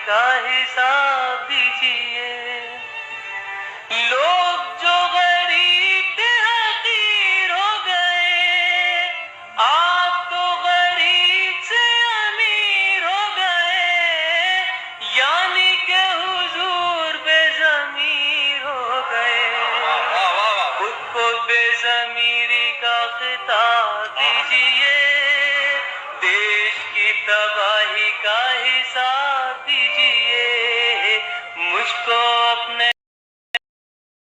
का हिसाब दीजिए। लोग जो गरीब थे हकीर हो गए, आप तो गरीब से अमीर हो गए, यानी के हुजूर बेज़मीर हो गए। खुद को बेज़मीरी का खिताब दीजिए, देश की तबाही का हिसाब